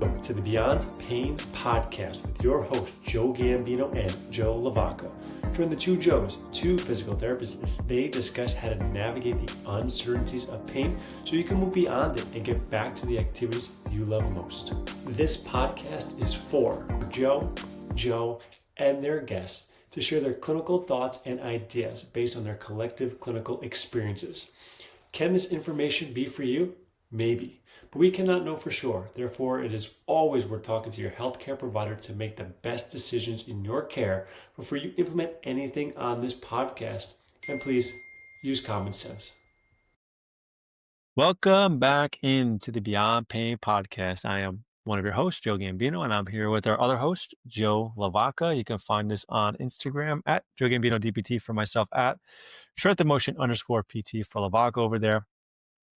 Welcome to the Beyond Pain podcast with your host, Joe Gambino and Joe LaVacca. Join the two Joes, two physical therapists, as they discuss how to navigate the uncertainties of pain so you can move beyond it and get back to the activities you love most. This podcast is for Joe, and their guests to share their clinical thoughts and ideas based on their collective clinical experiences. Can this information be for you? Maybe, but we cannot know for sure. Therefore, it is always worth talking to your healthcare provider to make the best decisions in your care before you implement anything on this podcast. And please use common sense. Welcome back into the Beyond Pain podcast. I am one of your hosts, Joe Gambino, and I'm here with our other host, Joe LaVacca. You can find this on Instagram at Joe Gambino DPT for myself, at strengthofmotion_PT for LaVacca over there.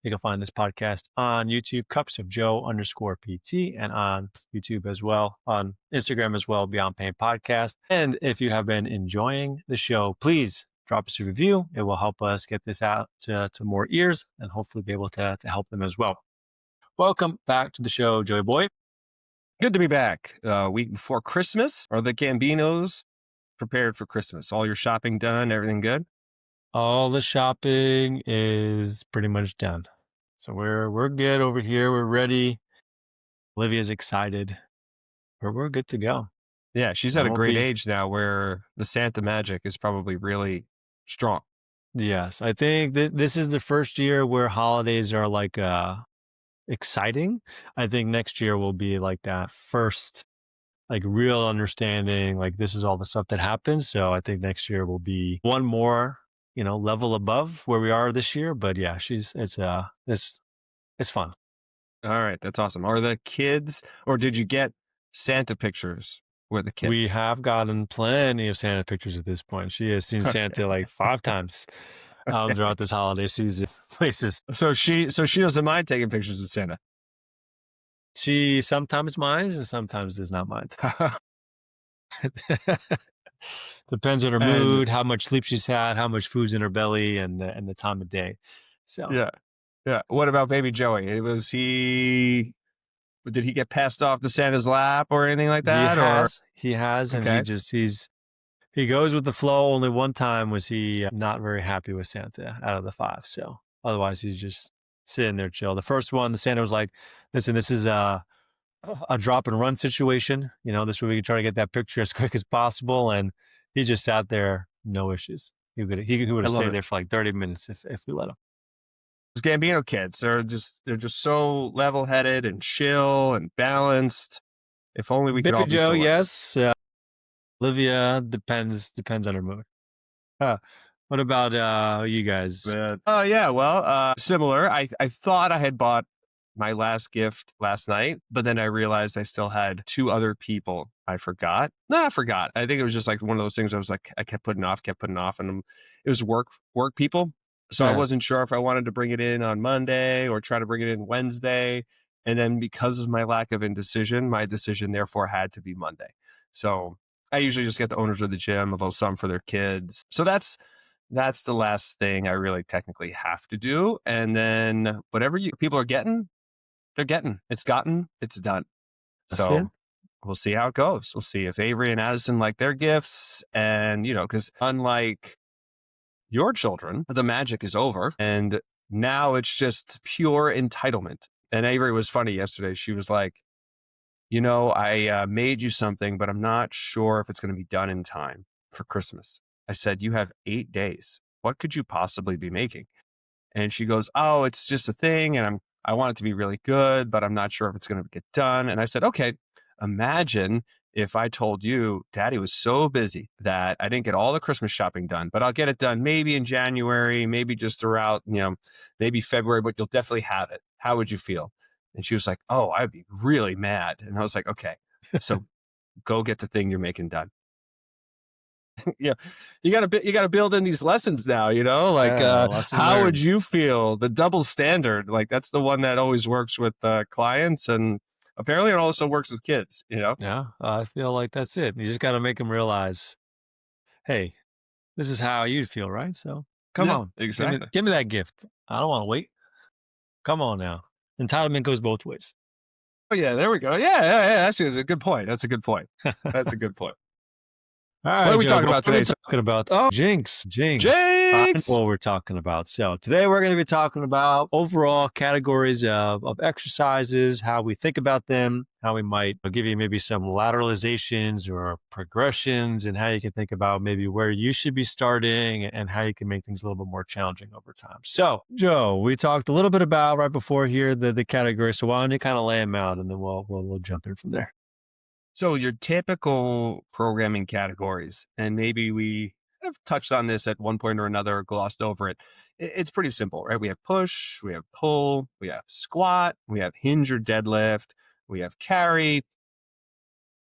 You can find this podcast on YouTube, Cups of Joe_PT, and on YouTube as well, on Instagram as well, Beyond Pain Podcast. And if you have been enjoying the show, please drop us a review. It will help us get this out to more ears and hopefully be able to help them as well. Welcome back to the show, Joey Boy. Good to be back. Week before Christmas. Are the Gambinos prepared for Christmas? All your shopping done? Everything good? All the shopping is pretty much done. So we're good over here. We're ready. Olivia's excited. We're good to go. Yeah, she's at a great age now where the Santa magic is probably really strong. Yes, I think this is the first year where holidays are like exciting. I think next year will be like that first like real understanding, like this is all the stuff that happens. So I think next year will be one more level above where we are this year. But yeah, it's fun. All right, that's awesome. Are the kids, or did you get Santa pictures with the kids? We have gotten plenty of Santa pictures at this point. She has seen Santa like 5 times throughout this holiday season. Places. So she doesn't mind taking pictures with Santa. She sometimes minds and sometimes does not mind. Depends on her mood, how much sleep she's had, how much food's in her belly, and the time of day. So yeah. What about baby Joey? Did he get passed off to Santa's lap or anything like that? He has, and okay. he goes with the flow. Only one time was he not very happy with Santa out of the 5. So otherwise, he's just sitting there chill. The first one, the Santa was like, "Listen, this is a drop and run situation. This way we can try to get that picture as quick as possible." And he just sat there, no issues. He would have stayed there for like 30 minutes if we let him. Those Gambino kids, they're just so level-headed and chill and balanced. If only we could all be Joe, so yes. Olivia depends on her mood. What about you guys? Similar. I thought I had bought my last gift last night, but then I realized I still had 2 other people I forgot. No, I forgot. I think it was just like one of those things I was like, I kept putting off, and it was work people. So I wasn't sure if I wanted to bring it in on Monday or try to bring it in Wednesday. And then because of my lack of indecision, my decision therefore had to be Monday. So I usually just get the owners of the gym a little something for their kids. So that's the last thing I really technically have to do. And then whatever people are getting, they're getting. It's done. So we'll see how it goes. We'll see if Avery and Addison like their gifts. And, because unlike your children, the magic is over. And now it's just pure entitlement. And Avery was funny yesterday. She was like, I made you something, but I'm not sure if it's going to be done in time for Christmas. I said, you have 8 days. What could you possibly be making? And she goes, oh, it's just a thing. And I want it to be really good, but I'm not sure if it's going to get done. And I said, okay, imagine if I told you Daddy was so busy that I didn't get all the Christmas shopping done, but I'll get it done maybe in January, maybe just throughout, maybe February, but you'll definitely have it. How would you feel? And she was like, oh, I'd be really mad. And I was like, okay, so go get the thing you're making done. Yeah, you gotta build in these lessons now, how would you feel? The double standard, like that's the one that always works with clients, and apparently it also works with kids, Yeah, I feel like that's it. You just got to make them realize, hey, this is how you'd feel, right? So come on, exactly. Give me that gift. I don't want to wait. Come on now. Entitlement goes both ways. Oh, yeah, there we go. Yeah. That's a good point. That's a good point. All What right, are we Joe, talking what about are we today? talking about? Oh, Jinx. I Jinx! know what we're talking about. So today we're going to be talking about overall categories of exercises, how we think about them, how we might give you maybe some lateralizations or progressions, and how you can think about maybe where you should be starting and how you can make things a little bit more challenging over time. So, Joe, we talked a little bit about right before here the categories. So why don't you kind of lay them out, and then we'll jump in from there. So your typical programming categories, and maybe we have touched on this at one point or another, glossed over it. It's pretty simple, right? We have push, we have pull, we have squat, we have hinge or deadlift, we have carry.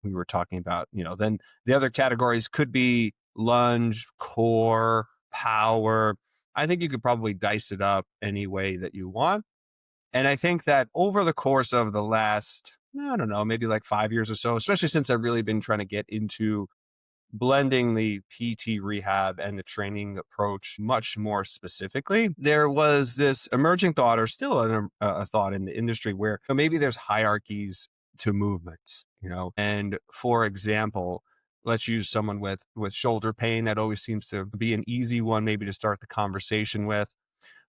We were talking about, then the other categories could be lunge, core, power. I think you could probably dice it up any way that you want. And I think that over the course of the last, I don't know, maybe like 5 years or so, especially since I've really been trying to get into blending the PT rehab and the training approach much more specifically, there was this emerging thought, or still a thought in the industry, where maybe there's hierarchies to movements, and for example, let's use someone with shoulder pain. That always seems to be an easy one maybe to start the conversation with.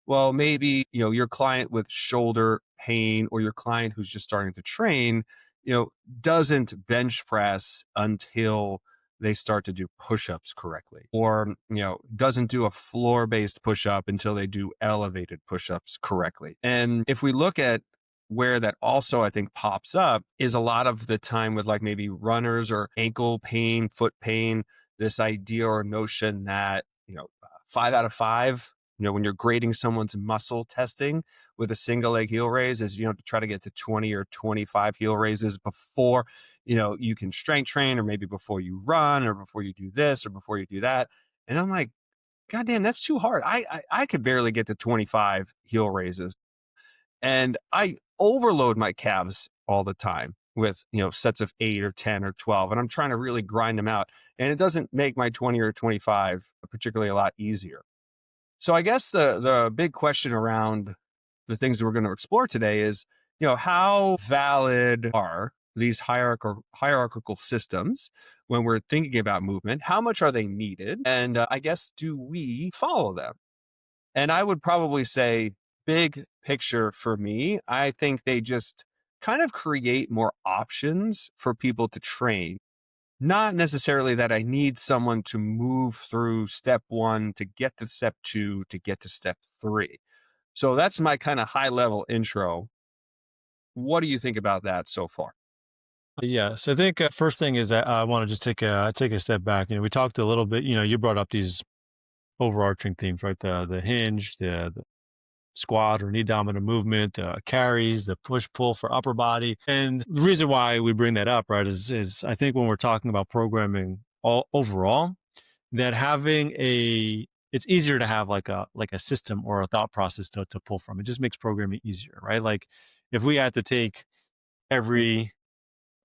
Well, maybe, your client with shoulder pain, or your client who's just starting to train, doesn't bench press until they start to do push-ups correctly, or, doesn't do a floor-based push-up until they do elevated push-ups correctly. And if we look at where that also, I think, pops up, is a lot of the time with like maybe runners or ankle pain, foot pain, this idea or notion that, 5 out of 5, when you're grading someone's muscle testing with a single leg heel raise, is, to try to get to 20 or 25 heel raises before, you can strength train, or maybe before you run, or before you do this, or before you do that. And I'm like, God damn, that's too hard. I could barely get to 25 heel raises. And I overload my calves all the time with, sets of 8 or 10 or 12. And I'm trying to really grind them out. And it doesn't make my 20 or 25 particularly a lot easier. So I guess the big question around the things that we're going to explore today is, how valid are these hierarchical systems when we're thinking about movement? How much are they needed? And I guess, do we follow them? And I would probably say, big picture for me, I think they just kind of create more options for people to train. Not necessarily that I need someone to move through step 1 to get to step 2 to get to step 3. So that's my kind of high level intro. What do you think about that so far? Yeah, so I think first thing is I want to just take a step back. We talked a little bit. You brought up these overarching themes, right? The hinge, the squat or knee dominant movement, carries, the push pull for upper body. And the reason why we bring that up, right, is I think when we're talking about programming overall, that it's easier to have like a system or a thought process to pull from. It just makes programming easier, right? Like if we had to take every,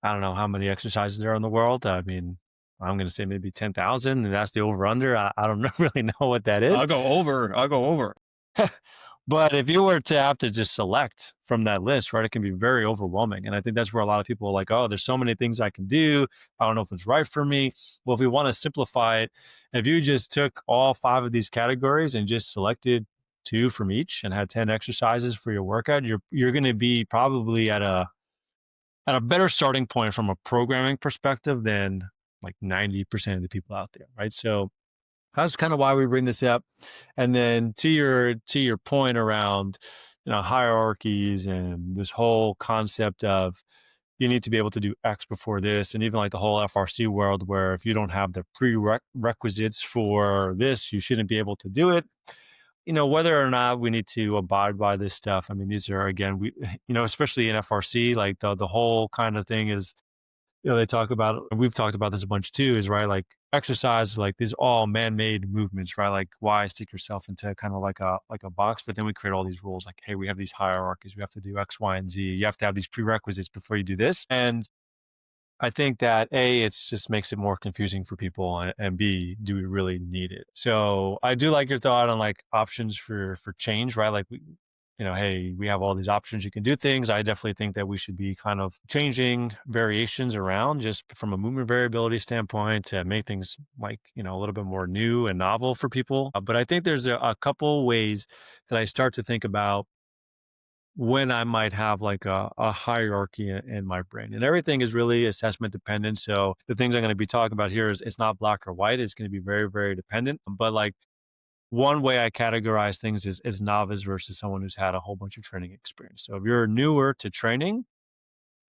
I don't know how many exercises there are in the world. I mean, I'm going to say maybe 10,000, and that's the over under. I don't really know what that is. I'll go over. But if you were to have to just select from that list, right, it can be very overwhelming. And I think that's where a lot of people are like, oh, there's so many things I can do. I don't know if it's right for me. Well, if we want to simplify it, if you just took all 5 of these categories and just selected 2 from each and had 10 exercises for your workout, you're going to be probably at a better starting point from a programming perspective than like 90% of the people out there, right? So that's kind of why we bring this up. And then to your point around, hierarchies and this whole concept of you need to be able to do X before this, and even like the whole FRC world where if you don't have the prerequisites for this, you shouldn't be able to do it. Whether or not we need to abide by this stuff. I mean, these are, again, especially in FRC, like the whole kind of thing is, they talk about, and we've talked about this a bunch too, is right, like exercise, like these all man-made movements, right? Like why stick yourself into kind of like a box? But then we create all these rules, like, hey, we have these hierarchies, we have to do X, Y, and Z. You have to have these prerequisites before you do this. And I think that A, it just makes it more confusing for people, and B, do we really need it? So I do like your thought on like options for change, right? Like hey, we have all these options, you can do things. I definitely think that we should be kind of changing variations around just from a movement variability standpoint to make things like, a little bit more new and novel for people. But I think there's a couple ways that I start to think about when I might have like a hierarchy in my brain. And everything is really assessment dependent. So the things I'm going to be talking about here is it's not black or white. It's going to be very, very dependent. But like one way I categorize things is novice versus someone who's had a whole bunch of training experience. So if you're newer to training,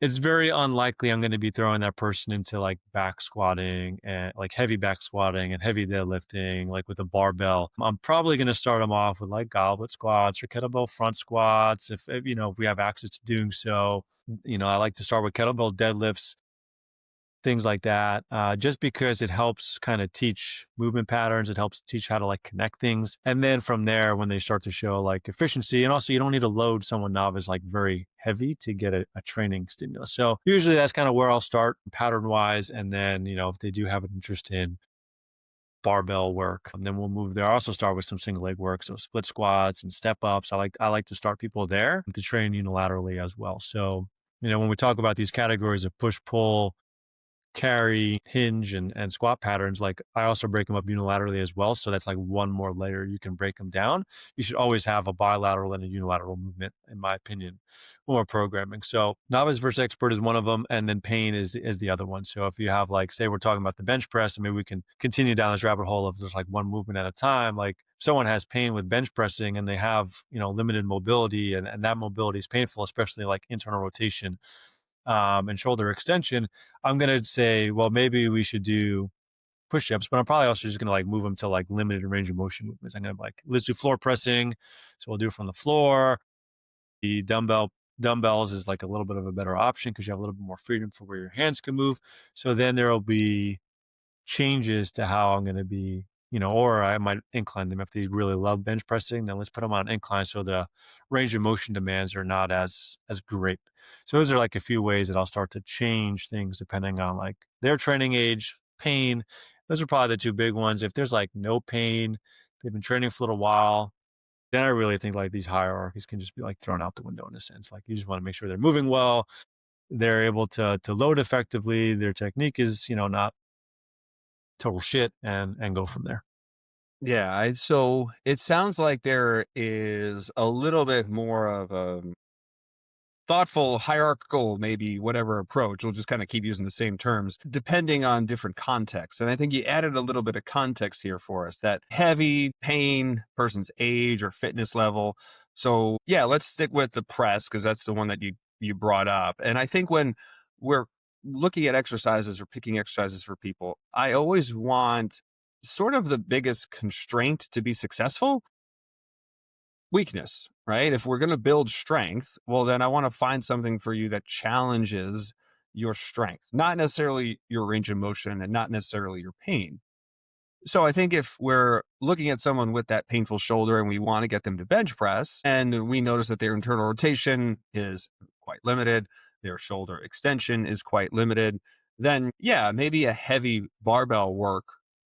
it's very unlikely I'm going to be throwing that person into like back squatting and like heavy back squatting and heavy deadlifting, like with a barbell. I'm probably going to start them off with like goblet squats or kettlebell front squats. If we have access to doing so, I like to start with kettlebell deadlifts, things like that, just because it helps kind of teach movement patterns. It helps teach how to like connect things. And then from there, when they start to show like efficiency, and also you don't need to load someone novice like very heavy to get a training stimulus. So usually that's kind of where I'll start pattern wise. And then, if they do have an interest in barbell work, and then we'll move there. I also start with some single leg work. So split squats and step ups. I like to start people there to train unilaterally as well. So, when we talk about these categories of push, pull, carry, hinge, and squat patterns, like I also break them up unilaterally as well. So that's like one more layer you can break them down. You should always have a bilateral and a unilateral movement, in my opinion, when we're programming. So novice versus expert is one of them, and then pain is the other one. So if you have like, say we're talking about the bench press, and maybe we can continue down this rabbit hole of just like one movement at a time. Like if someone has pain with bench pressing and they have, limited mobility, and that mobility is painful, especially like internal rotation, and shoulder extension, I'm going to say, well, maybe we should do push-ups, but I'm probably also just going to like move them to like limited range of motion movements. I'm going to like, let's do floor pressing. So we'll do it from the floor. The dumbbells is like a little bit of a better option because you have a little bit more freedom for where your hands can move. So then there'll be changes to how I'm going to be, or I might incline them if they really love bench pressing. Then let's put them on an incline so the range of motion demands are not as great. So those are like a few ways that I'll start to change things depending on like their training age, pain. Those are probably the two big ones. If there's like no pain, they've been training for a little while, then I really think like these hierarchies can just be like thrown out the window in a sense. Like you just want to make sure they're moving well, they're able to load effectively, their technique is, not total shit, and go from there. Yeah. So it sounds like there is a little bit more of a thoughtful, hierarchical, maybe whatever approach. We'll just kind of keep using the same terms depending on different contexts. And I think you added a little bit of context here for us, that heavy pain, person's age or fitness level. So yeah, let's stick with the press because that's the one that you brought up. And I think when we're looking at exercises or picking exercises for people, I always want sort of the biggest constraint to be successful: weakness, right? If we're going to build strength, well, then I want to find something for you that challenges your strength, not necessarily your range of motion and not necessarily your pain. So I think if we're looking at someone with that painful shoulder and we want to get them to bench press, and we notice that their internal rotation is quite limited, their shoulder extension is quite limited, then yeah, maybe a heavy barbell work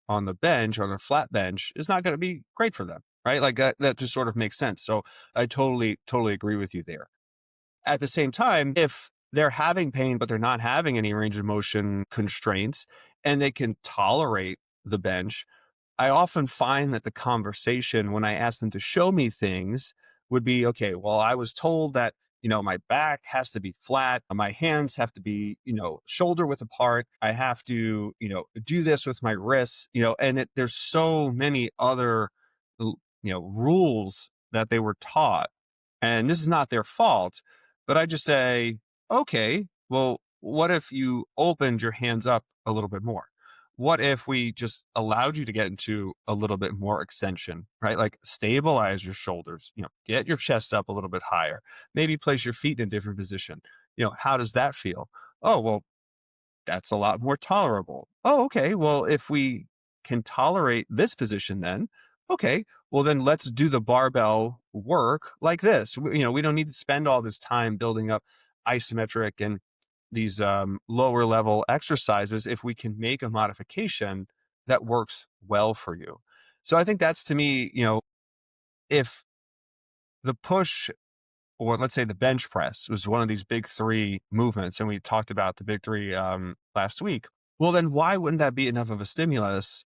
on the bench, on a flat bench, is not going to be great for them, right? Like that just sort of makes sense. So I totally agree with you there. At the same time, if they're having pain, but they're not having any range of motion constraints and they can tolerate the bench, I often find that the conversation when I ask them to show me things would be, okay, well, I was told that, my back has to be flat. My hands have to be, shoulder width apart. I have to, do this with my wrists, and there's so many other, rules that they were taught. And this is not their fault, but I just say, okay, well, what if you opened your hands up a little bit more? What if we just allowed you to get into a little bit more extension, right? Like stabilize your shoulders, get your chest up a little bit higher, maybe place your feet in a different position. How does that feel? Oh, well, that's a lot more tolerable. Oh, okay. Well, if we can tolerate this position, then okay, well, then let's do the barbell work like this. We don't need to spend all this time building up isometric and these lower level exercises if we can make a modification that works well for you. So I think that's, to me, if the push or let's say the bench press was one of these big three movements, and we talked about the big three last week. Well, then why wouldn't that be enough of a stimulus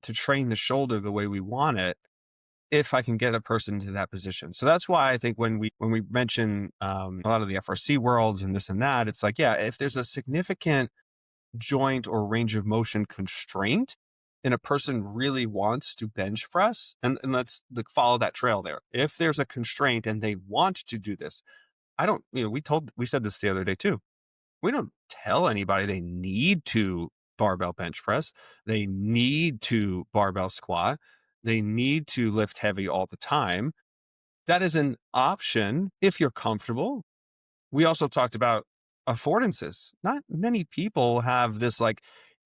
to train the shoulder the way we want it if I can get a person into that position? So that's why I think when we mention a lot of the FRC worlds and this and that, it's like, yeah, if there's a significant joint or range of motion constraint and a person really wants to bench press, and let's follow that trail there. If there's a constraint and they want to do this, I don't, we said this the other day too. We don't tell anybody they need to barbell bench press. They need to barbell squat. They need to lift heavy all the time. That is an option if you're comfortable. We also talked about affordances. Not many people have this like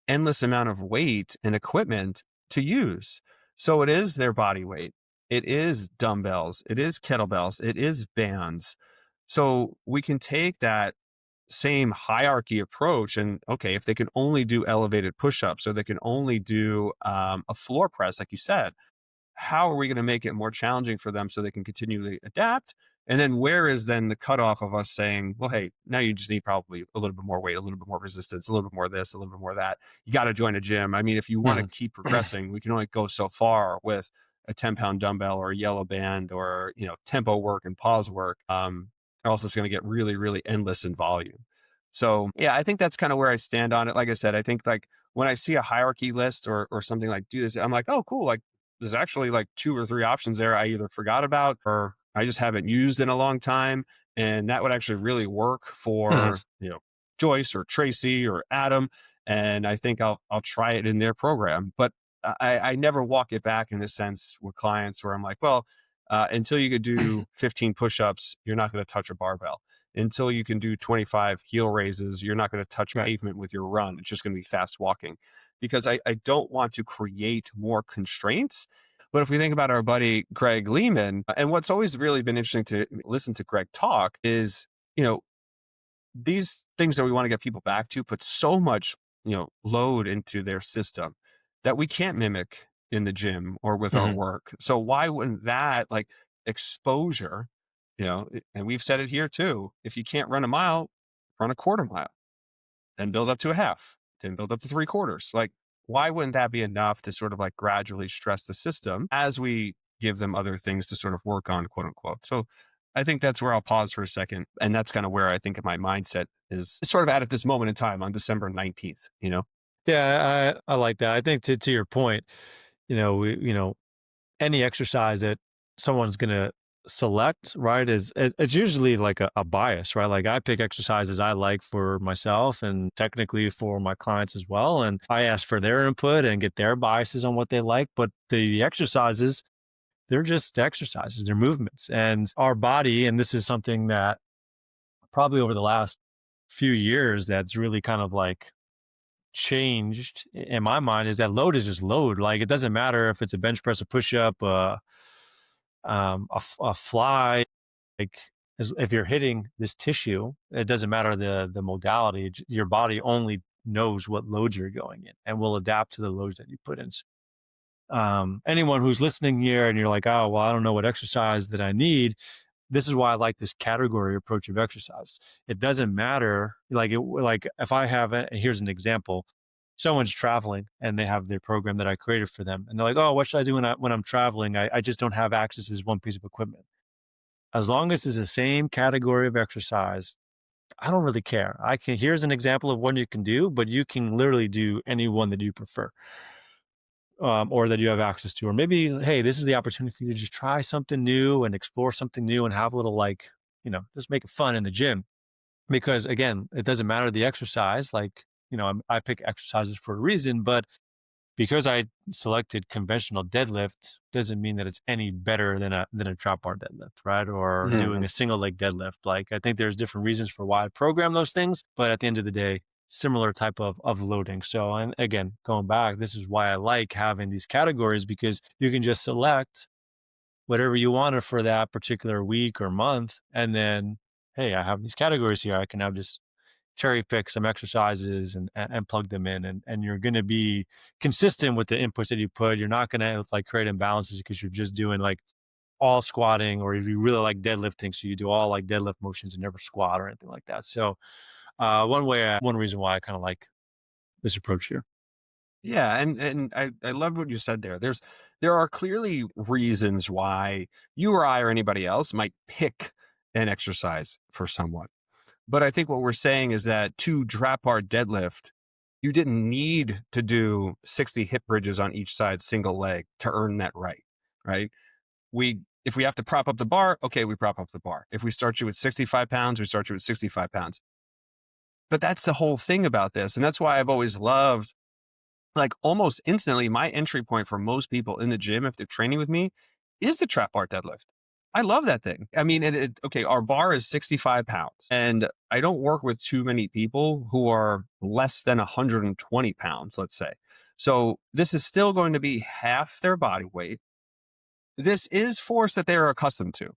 endless amount of weight and equipment to use. So it is their body weight. It is dumbbells. It is kettlebells. It is bands. So we can take that same hierarchy approach and, okay, if they can only do elevated push-ups or they can only do a floor press, like you said, how are we going to make it more challenging for them so they can continually adapt? And then where is then the cutoff of us saying, well, hey, now you just need probably a little bit more weight, a little bit more resistance, a little bit more of this, a little bit more of that. You got to join a gym. I mean, if you want to keep progressing, we can only go so far with a 10-pound dumbbell or a yellow band or, tempo work and pause work. Else it's going to get really, really endless in volume. So yeah, I think that's kind of where I stand on it. Like I said, I think like when I see a hierarchy list or something like do this, I'm like, oh, cool. Like there's actually like 2 or 3 options there I either forgot about or I just haven't used in a long time. And that would actually really work for, Joyce or Tracy or Adam. And I think I'll try it in their program. But I never walk it back in the sense with clients where I'm like, well, until you could do 15 push-ups, you're not going to touch a barbell. Until you can do 25 heel raises, you're not going to touch pavement with your run. It's just going to be fast walking because I don't want to create more constraints. But if we think about our buddy, Greg Lehman, and what's always really been interesting to listen to Greg talk is, these things that we want to get people back to put so much, load into their system that we can't mimic in the gym or with our work. So why wouldn't that like exposure, and we've said it here too, if you can't run a mile, run a quarter mile, then build up to a half, then build up to 3/4. Like, why wouldn't that be enough to sort of like gradually stress the system as we give them other things to sort of work on, quote unquote? So I think that's where I'll pause for a second. And that's kind of where I think my mindset is sort of at this moment in time on December 19th, Yeah, I like that. I think to your point, any exercise that someone's going to select, right, is it's usually like a bias, right? Like I pick exercises I like for myself and technically for my clients as well. And I ask for their input and get their biases on what they like. But the exercises, they're just exercises, they're movements. And our body, and this is something that probably over the last few years that's really kind of like changed in my mind is that load is just load. Like it doesn't matter if it's a bench press, a push up, a fly. Like if you're hitting this tissue, it doesn't matter the modality. Your body only knows what loads you're going in and will adapt to the loads that you put in. Anyone who's listening here and you're like, oh, well, I don't know what exercise that I need. This is why I like this category approach of exercise. It doesn't matter. Like if I have here's an example. Someone's traveling and they have their program that I created for them. And they're like, oh, what should I do when I'm traveling? I just don't have access to this one piece of equipment. As long as it's the same category of exercise, I don't really care. Here's an example of one you can do, but you can literally do any one that you prefer. Or that you have access to, or maybe, hey, this is the opportunity for you to just try something new and explore something new and have a little just make it fun in the gym. Because again, it doesn't matter the exercise. Like, I pick exercises for a reason, but because I selected conventional deadlift doesn't mean that it's any better than a drop bar deadlift, right? Or doing a single leg deadlift. Like I think there's different reasons for why I program those things, but at the end of the day, similar type of loading. So, and again, going back, this is why I like having these categories because you can just select whatever you wanted for that particular week or month. And then, hey, I have these categories here. I can now just cherry pick some exercises and plug them in. And you're going to be consistent with the inputs that you put. You're not going to like create imbalances because you're just doing like all squatting, or if you really like deadlifting, so you do all like deadlift motions and never squat or anything like that. So one reason why I kind of like this approach here. Yeah, and I love what you said there. There are clearly reasons why you or I or anybody else might pick an exercise for someone. But I think what we're saying is that to drop bar deadlift, you didn't need to do 60 hip bridges on each side, single leg, to earn that right? If we have to prop up the bar, okay, we prop up the bar. If we start you with 65 pounds, we start you with 65 pounds. But that's the whole thing about this. And that's why I've always loved, like, almost instantly, my entry point for most people in the gym, if they're training with me, is the trap bar deadlift. I love that thing. I mean, okay, our bar is 65 pounds, and I don't work with too many people who are less than 120 pounds, let's say. So this is still going to be half their body weight. This is force that they are accustomed to.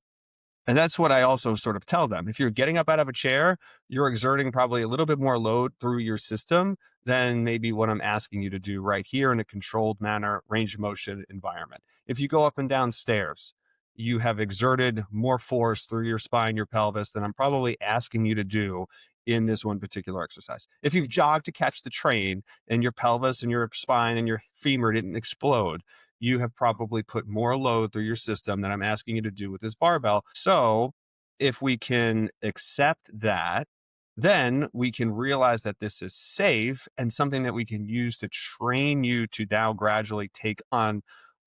And that's what I also sort of tell them. If you're getting up out of a chair, you're exerting probably a little bit more load through your system than maybe what I'm asking you to do right here in a controlled manner, range of motion environment. If you go up and down stairs, you have exerted more force through your spine, your pelvis than I'm probably asking you to do in this one particular exercise. If you've jogged to catch the train and your pelvis and your spine and your femur didn't explode, you have probably put more load through your system than I'm asking you to do with this barbell. So if we can accept that, then we can realize that this is safe and something that we can use to train you to now gradually take on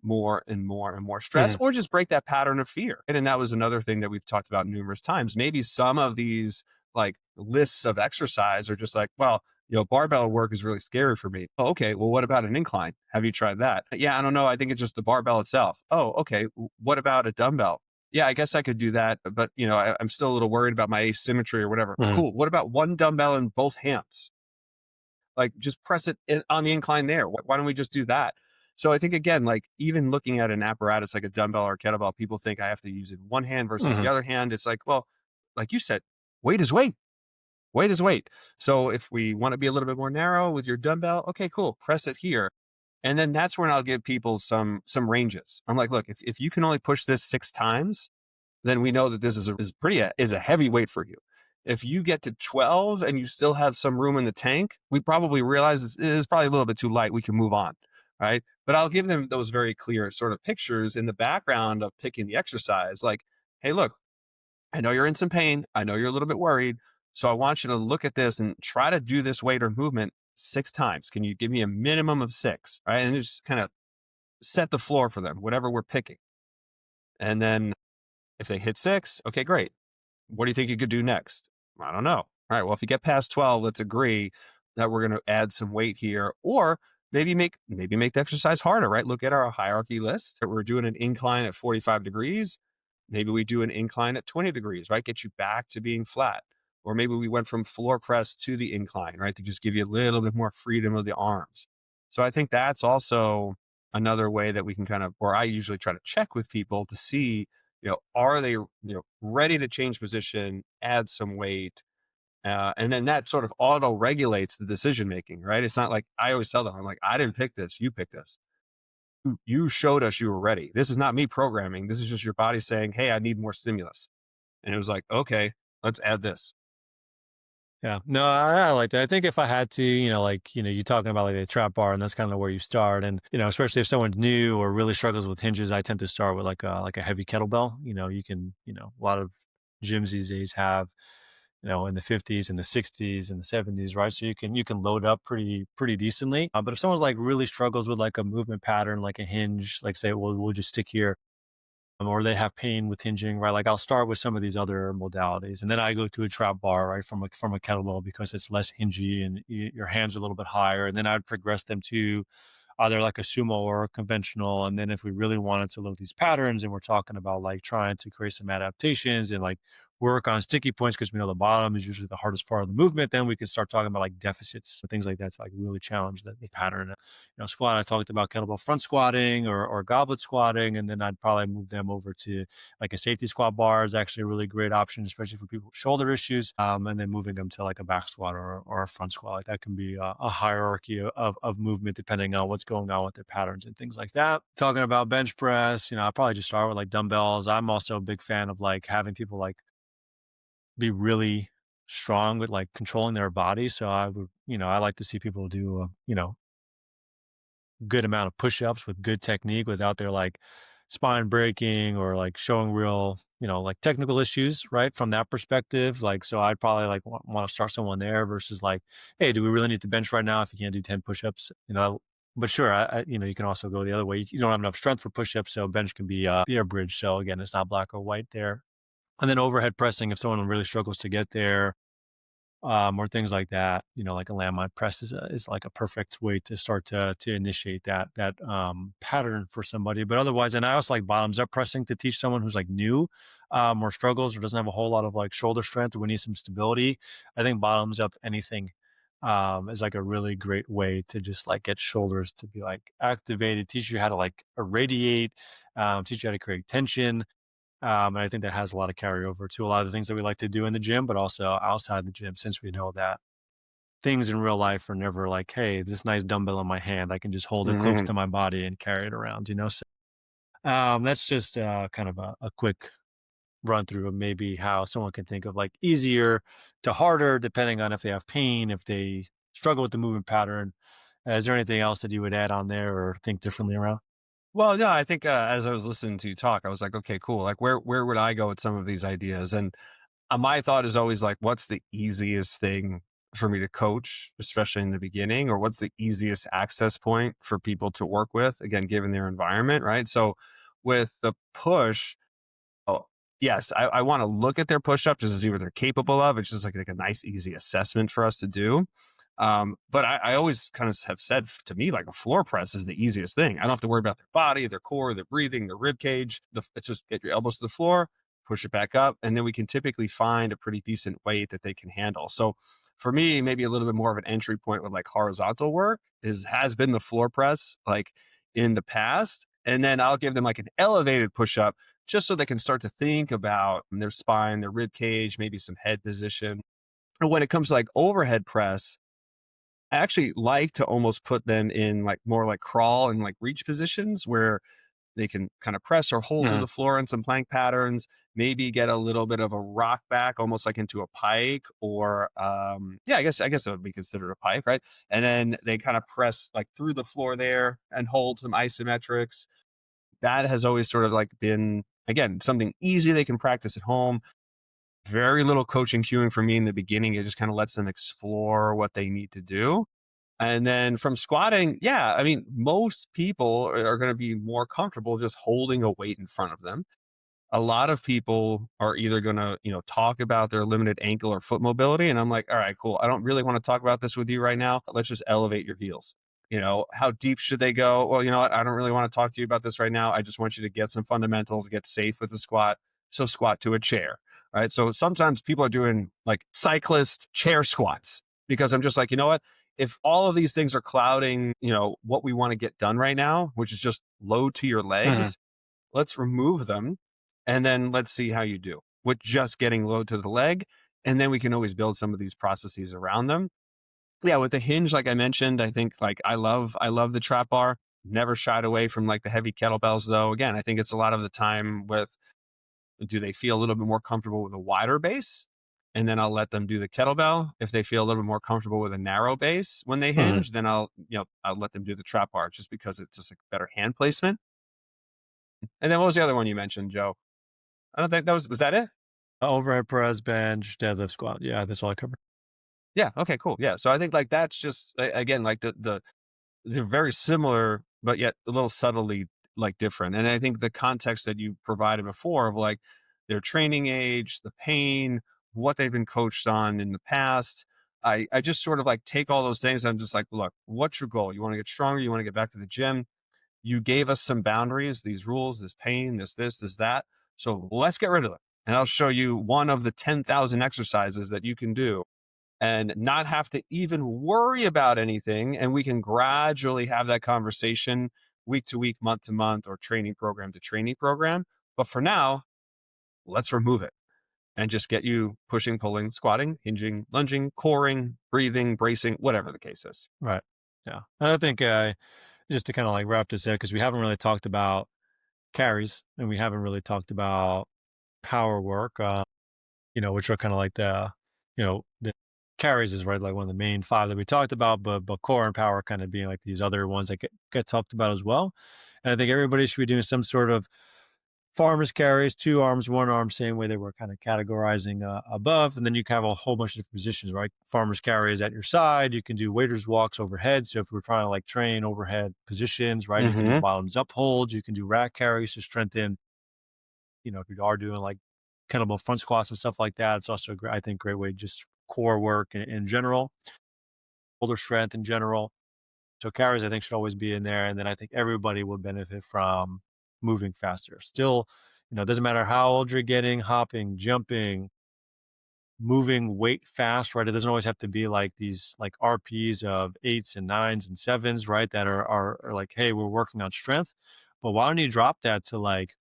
more and more and more stress, or just break that pattern of fear. And that was another thing that we've talked about numerous times. Maybe some of these like lists of exercise are just like, well, barbell work is really scary for me. Oh, okay. Well, what about an incline? Have you tried that? Yeah, I don't know. I think it's just the barbell itself. Oh, okay. What about a dumbbell? Yeah, I guess I could do that, but I'm still a little worried about my asymmetry or whatever. Cool. What about one dumbbell in both hands? Like, just press it on the incline there. Why don't we just do that? So I think, again, like, even looking at an apparatus like a dumbbell or a kettlebell, people think I have to use it in one hand versus the other hand. It's like, well, like you said, weight is weight. Weight is weight. So if we want to be a little bit more narrow with your dumbbell, okay, cool. Press it here. And then that's when I'll give people some ranges. I'm like, look, if you can only push this 6 times, then we know that this is a heavy weight for you. If you get to 12 and you still have some room in the tank, we probably realize it is probably a little bit too light. We can move on, right? But I'll give them those very clear sort of pictures in the background of picking the exercise. Like, hey, look, I know you're in some pain. I know you're a little bit worried. So I want you to look at this and try to do this weight or movement 6 times. Can you give me a minimum of 6? Right? And just kind of set the floor for them, whatever we're picking. And then if they hit 6, okay, great. What do you think you could do next? I don't know. All right. Well, if you get past 12, let's agree that we're going to add some weight here, or maybe make the exercise harder, right? Look at our hierarchy list. We're doing an incline at 45 degrees. Maybe we do an incline at 20 degrees, right? Get you back to being flat. Or maybe we went from floor press to the incline, right? To just give you a little bit more freedom of the arms. So I think that's also another way that we can kind of, or I usually try to check with people to see, are they, ready to change position, add some weight, and then that sort of auto regulates the decision making, right? It's not like, I always tell them, I'm like, I didn't pick this, you picked this. You showed us you were ready. This is not me programming. This is just your body saying, hey, I need more stimulus. And it was like, okay, let's add this. Yeah, no, I like that. I think if I had to, you're talking about like a trap bar, and that's kind of where you start. And especially if someone's new or really struggles with hinges, I tend to start with like a heavy kettlebell. You can, a lot of gyms these days have, in the 50s and the 60s and the 70s, right? So you can load up pretty decently. But if someone's like really struggles with like a movement pattern, like a hinge, like say, well, we'll just stick here, or they have pain with hinging, right? Like I'll start with some of these other modalities, and then I go to a trap bar, right, from a kettlebell, because it's less hingy and your hands are a little bit higher. And then I'd progress them to either like a sumo or a conventional. And then if we really wanted to load these patterns and we're talking about like trying to create some adaptations and like work on sticky points because we know the bottom is usually the hardest part of the movement. Then we can start talking about like deficits and things like that to like really challenge the pattern. Squat, I talked about kettlebell front squatting or goblet squatting, and then I'd probably move them over to like a safety squat bar is actually a really great option, especially for people with shoulder issues. And then moving them to like a back squat or a front squat, like that can be a hierarchy of movement depending on what's going on with their patterns and things like that. Talking about bench press, I'll probably just start with like dumbbells. I'm also a big fan of like having people like be really strong with like controlling their body. So I would, I like to see people do, good amount of push-ups with good technique without their like spine breaking or like showing real, like technical issues, right? From that perspective. Like, so I'd probably like want to start someone there versus like, hey, do we really need to bench right now if you can't do 10 push-ups? But sure, you can also go the other way. You don't have enough strength for push-ups, so bench can be a bridge. So again, it's not black or white there. And then overhead pressing, if someone really struggles to get there, or things like that, like a landmine press is like a perfect way to start to initiate that pattern for somebody. But otherwise, and I also like bottoms up pressing to teach someone who's like new, or struggles or doesn't have a whole lot of like shoulder strength or we need some stability. I think bottoms up anything is like a really great way to just like get shoulders to be like activated, teach you how to like irradiate, teach you how to create tension. And I think that has a lot of carryover to a lot of the things that we like to do in the gym, but also outside the gym, since we know that things in real life are never like, hey, this nice dumbbell in my hand, I can just hold it close to my body and carry it around, So that's just kind of a quick run through of maybe how someone can think of like easier to harder, depending on if they have pain, if they struggle with the movement pattern. Is there anything else that you would add on there or think differently around? Well, no, I think as I was listening to you talk, I was like, okay, cool. Like, where would I go with some of these ideas? And my thought is always like, what's the easiest thing for me to coach, especially in the beginning, or what's the easiest access point for people to work with? Again, given their environment, right? So, with the push, oh, yes, I want to look at their push up just to see what they're capable of. It's just like a nice, easy assessment for us to do. But I always kind of have said to me, like a floor press is the easiest thing. I don't have to worry about their body, their core, their breathing, their rib cage. It's just get your elbows to the floor, push it back up, and then we can typically find a pretty decent weight that they can handle. So for me, maybe a little bit more of an entry point with like horizontal work has been the floor press, like in the past. And then I'll give them like an elevated push up just so they can start to think about their spine, their rib cage, maybe some head position. And when it comes to like overhead press, I actually like to almost put them in like more like crawl and like reach positions where they can kind of press or hold to the floor in some plank patterns, maybe get a little bit of a rock back, almost like into a pike or, I guess it would be considered a pike, right? And then they kind of press like through the floor there and hold some isometrics. That has always sort of like been, again, something easy they can practice at home. Very little coaching cueing for me in the beginning. It just kind of lets them explore what they need to do. And then from squatting, I mean, most people are going to be more comfortable just holding a weight in front of them. A lot of people are either going to, talk about their limited ankle or foot mobility. And I'm like, all right, cool. I don't really want to talk about this with you right now. Let's just elevate your heels. How deep should they go? Well, you know what? I don't really want to talk to you about this right now. I just want you to get some fundamentals, get safe with the squat. So squat to a chair, right? So sometimes people are doing like cyclist chair squats because I'm just like, you know what? If all of these things are clouding, what we want to get done right now, which is just load to your legs, let's remove them. And then let's see how you do with just getting load to the leg. And then we can always build some of these processes around them. Yeah, with the hinge, like I mentioned, I think like I love the trap bar. Never shied away from like the heavy kettlebells though. Again, I think it's a lot of the time with, do they feel a little bit more comfortable with a wider base? And then I'll let them do the kettlebell. If they feel a little bit more comfortable with a narrow base when they hinge, then I'll let them do the trap bar just because it's just like better hand placement. And then what was the other one you mentioned, Joe? I don't think was that it? Overhead press, bench, deadlift, squat. Yeah, that's all I covered. Yeah. Okay, cool. Yeah. So I think like that's just again, like they're very similar, but yet a little subtly like different. And I think the context that you provided before of like their training age, the pain, what they've been coached on in the past. I just sort of like take all those things. I'm just like, look, what's your goal? You want to get stronger? You want to get back to the gym? You gave us some boundaries, these rules, this pain, this, that. So let's get rid of them. and I'll show you one of the 10,000 exercises that you can do and not have to even worry about anything. And we can gradually have that conversation week to week, month to month, or training program to training program. But for now, let's remove it and just get you pushing, pulling, squatting, hinging, lunging, coring, breathing, bracing, whatever the case is. Right. Yeah. And I think just to kind of like wrap this up, because we haven't really talked about carries and we haven't really talked about power work, which are kind of like the carries is right, like one of the main five that we talked about, but core and power kind of being like these other ones that get talked about as well. And I think everybody should be doing some sort of farmers carries, 2 arms, 1 arm, same way they were kind of categorizing above. And then you can have a whole bunch of different positions, right? Farmers carries at your side. You can do waiters walks overhead. So if we're trying to like train overhead positions, right? You can do bottoms up holds. You can do rack carries to strengthen, if you are doing like kettlebell front squats and stuff like that. It's also, I think, great way just core work in general, shoulder strength in general. So carries, I think, should always be in there. And then I think everybody will benefit from moving faster. Still, it doesn't matter how old you're getting, hopping, jumping, moving weight fast, right? It doesn't always have to be like these like RPs of 8s and 9s and 7s, right? That are like, hey, we're working on strength. But why don't you drop that to like,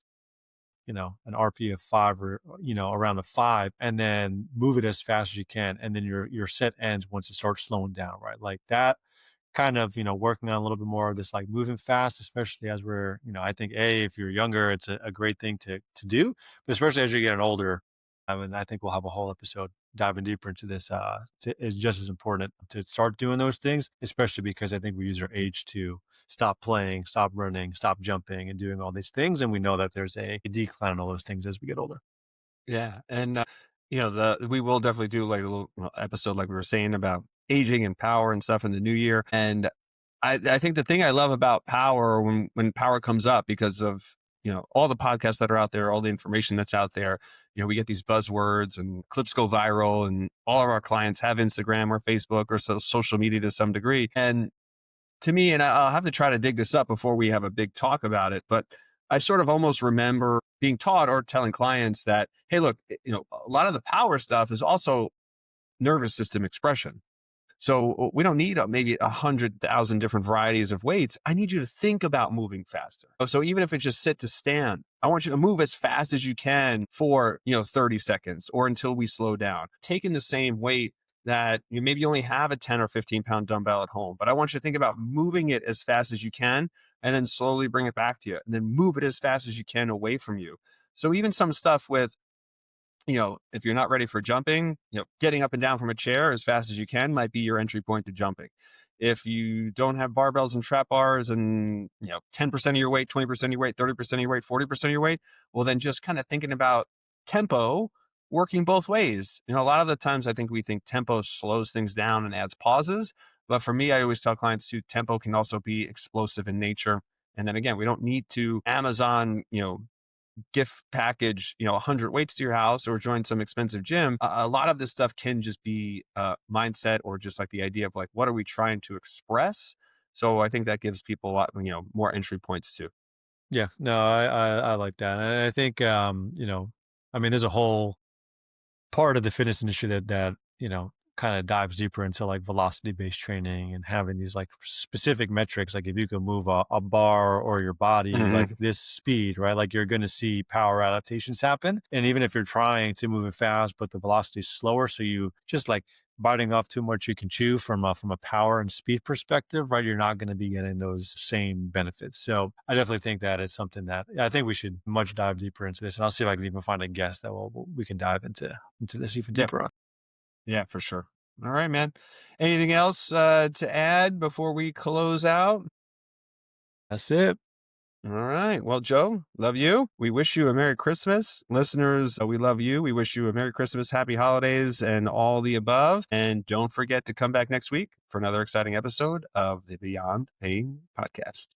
an RP of 5 or, around a 5, and then move it as fast as you can. And then your set ends once it starts slowing down, right? Like that kind of, working on a little bit more of this, like moving fast, especially as we're, I think if you're younger, it's a great thing to do, but especially as you're getting older. I mean, I think we'll have a whole episode diving deeper into this. It's just as important to start doing those things, especially because I think we use our age to stop playing, stop running, stop jumping and doing all these things. And we know that there's a decline in all those things as we get older. Yeah. And, we will definitely do like a little episode, like we were saying, about aging and power and stuff in the new year. And I think the thing I love about power, when power comes up, because of, all the podcasts that are out there, all the information that's out there, we get these buzzwords and clips go viral, and all of our clients have Instagram or Facebook or social media to some degree. And to me, and I'll have to try to dig this up before we have a big talk about it, but I sort of almost remember being taught or telling clients that, hey, look, a lot of the power stuff is also nervous system expression. So we don't need maybe 100,000 different varieties of weights. I need you to think about moving faster. So even if it's just sit to stand, I want you to move as fast as you can for, 30 seconds or until we slow down. Taking the same weight that you maybe only have a 10 or 15 pound dumbbell at home, but I want you to think about moving it as fast as you can and then slowly bring it back to you and then move it as fast as you can away from you. So even some stuff with, if you're not ready for jumping, getting up and down from a chair as fast as you can might be your entry point to jumping. If you don't have barbells and trap bars and, 10% of your weight, 20% of your weight, 30% of your weight, 40% of your weight, well, then just kind of thinking about tempo working both ways. A lot of the times I think we think tempo slows things down and adds pauses. But for me, I always tell clients too, tempo can also be explosive in nature. And then again, we don't need to Amazon, gift package, 100 weights to your house or join some expensive gym. A lot of this stuff can just be mindset or just like the idea of like, what are we trying to express? So I think that gives people a lot, more entry points too. Yeah, no, I like that. And I think, there's a whole part of the fitness industry that kind of dives deeper into like velocity-based training and having these like specific metrics. Like if you can move a bar or your body like this speed, right? Like you're going to see power adaptations happen. And even if you're trying to move it fast, but the velocity is slower, so you just like biting off too much you can chew from a power and speed perspective, right? You're not going to be getting those same benefits. So I definitely think that it's something that I think we should much dive deeper into this. And I'll see if I can even find a guest that we can dive into this even deeper on. Yeah, for sure. All right, man. Anything else to add before we close out? That's it. All right. Well, Joe, love you. We wish you a Merry Christmas. Listeners, we love you. We wish you a Merry Christmas, Happy Holidays, and all the above. And don't forget to come back next week for another exciting episode of the Beyond Pain podcast.